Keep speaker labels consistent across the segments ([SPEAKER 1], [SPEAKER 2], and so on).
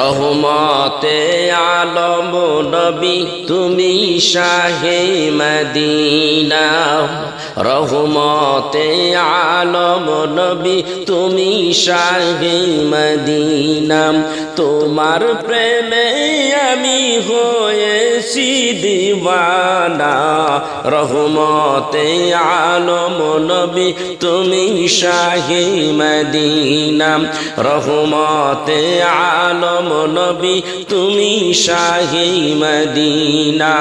[SPEAKER 1] রহমতে আলম নবী তুমি শাহে মদিনা রহমতে আলম নবী তুমি শাহে মদিনা তোমার প্রেমে আমি হয়েছি দিওয়ানা রহমতে আলম নবী তুমি শাহে মদিনা রহমতে আলম নবী তুমি শাহে মদিনা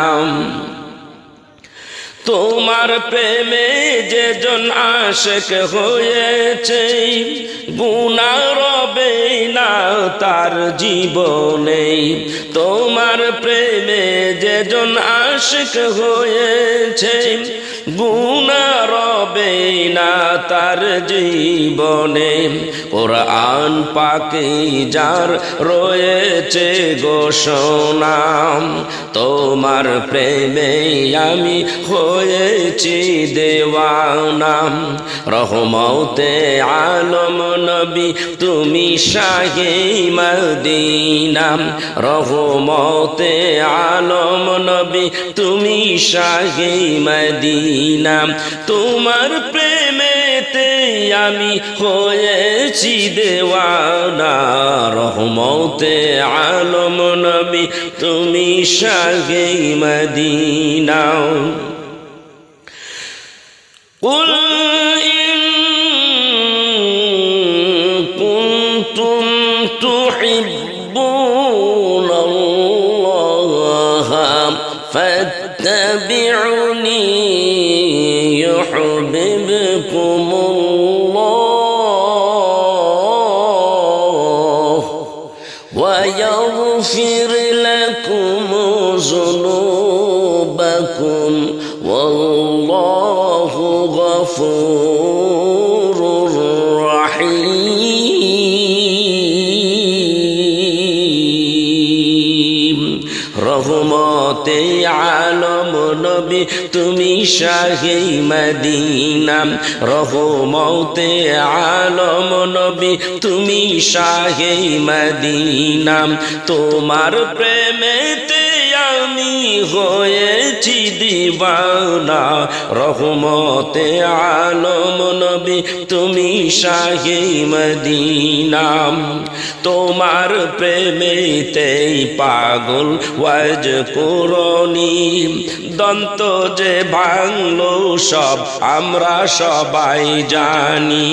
[SPEAKER 1] তোমার প্রেমে যেজন আশিক হয়েছে গুনাহ রবে না তার জীবনে তোমার প্রেমে যেজন আশিক হয়েছে গুনাহ রবে না তার জীবনে কোরআন পাকে যার রয়েছে ঘোষণা তোমার প্রেমে আমি হয়েছি দেওয়ানা রহমতে আলম নবী তুমি শাহে মদিনা রহমতে আলম নবী তুমি শাহে মদিনা তোমার প্রেমেতে আমি হয়েছি দেওয়ানা রহমতে আলম নবী তুমি শাহে মদিনা قل إن كنتم تحبون الله فاتبعوني يحببكم الله ويغفر لكم ذنوبكم والله غفور رحيم রহমতে আলম নবী তুমি শাহে মদিনা রহমতে আলম নবী তুমি শাহে মদিনা তোমার প্রেমেতে আমি হয়েছি দিওয়ানা রহমতে আলম নবী তুমি শাহে মদিনা তোমার প্রেমেতেই পাগল ওয়াজ করনি দন্ত যে ভাঙলো সব আমরা সবাই জানি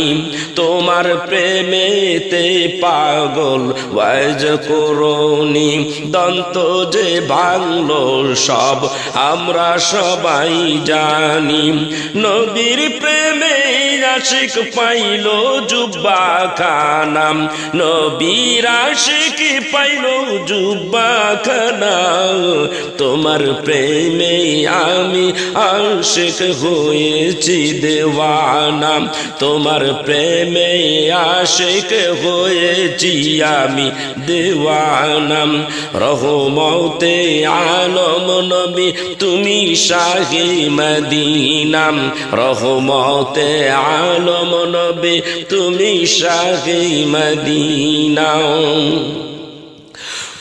[SPEAKER 1] তোমার প্রেমেতে পাগল ওয়াজ করনি দন্ত যে ভাঙলো সব আমরা সবাই জানি নবীর প্রেমে আশিক পাইল জুব্বা খানা নবীর আশিক পাইল জুব্বা খানা তোমার প্রেমে আমি আশিক হয়েছি দেওয়ানা তোমার প্রেমে আশিক হয়েছি আমি দেওয়ানা রহমতে আলম নবী তুমি শাহে মদিনা রহমতে আলম নবী তুমি শাহে মদিনা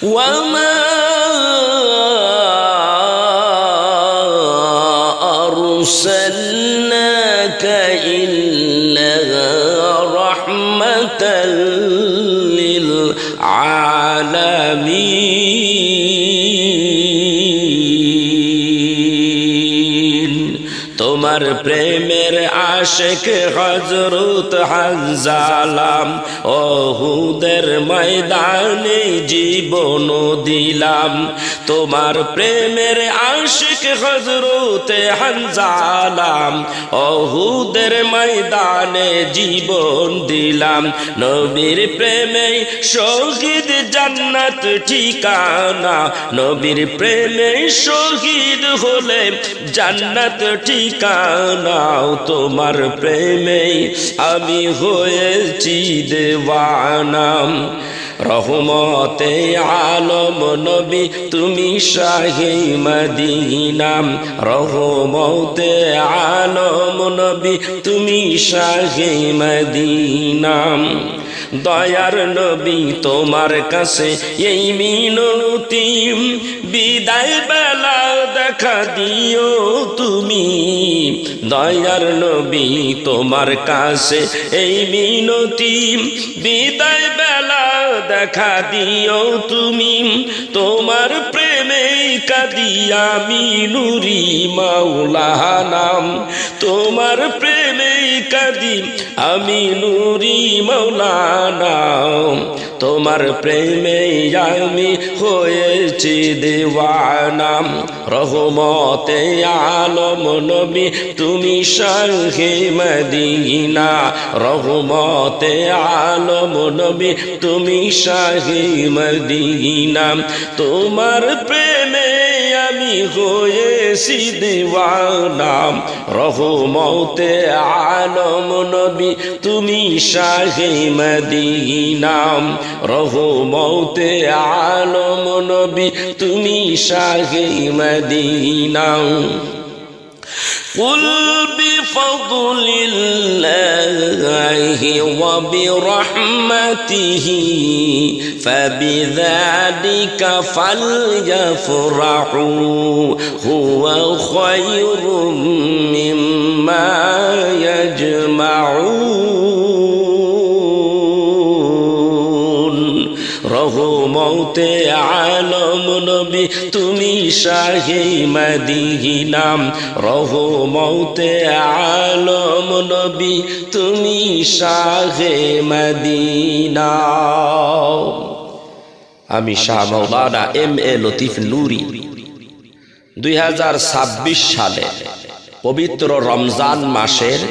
[SPEAKER 1] وما أرسلناك إلا رحمة للعالمين তোমার প্রেমের আশিক হযরত হানজালাম ওহুদের ময়দানে জীবন দিলাম তোমার প্রেমের আশিক হযরত হানজালাম ওহুদের ময়দানে জীবন দিলাম নবীর প্রেমে শহীদ জান্নাত ঠিকানা নবীর প্রেমে শহীদ হলে জান্নাত ঠিকানা তোমার প্রেমে আমি হয়েছি দেওয়ানা রহমতে আলম নবী তুমি শাহে মদিনা রহমতে আলম নবী তুমি শাহে মদিনা দয়ার নবী তোমার কাছে এই মিনতি, বিদায় বেলা দেখা দিও তুমি। দয়ার নবী তোমার কাছে এই মিনতি, বিদায় বেলা দেখা দিও তুমি। তোমার প্রেমে কাঁদি আমি নুরি মাওলানা, তোমার প্রেমে কাঁদি আমি নুরি মাওলানা। তোমার প্রেমে আমি হয়েছি দেওয়ানা। রহমতে আলম নবী তুমি শাহে মদিনা, রহমতে আলম নবী তুমি শাহে মদিনা। তোমার প্রেমে আমি হয়েছি দেওয়ানা। রহমতে আলম নবী তুমি শাহে মদিনা, রহমতে আলম নবী তুমি শাহে মদিনা। قل بفضل الله وبرحمته فبذلك فليفرحوا هو خير مما يجمعون। রহমতে আলম নবী তুমি শাহে মদিনা, রহমতে আলম নবী তুমি শাহে মদিনা। আমি শাহ মাওলানা এম.এ. লতিফ নুরি 2026 সালে পবিত্র রমজান মাসের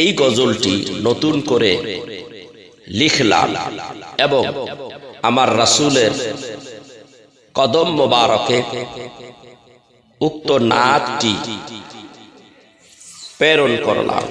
[SPEAKER 1] এই গজলটি নতুন করে লিখলাম এবং আমার রাসূলের কদম মোবারকে উক্ত নাতটি প্রেরণ করলাম।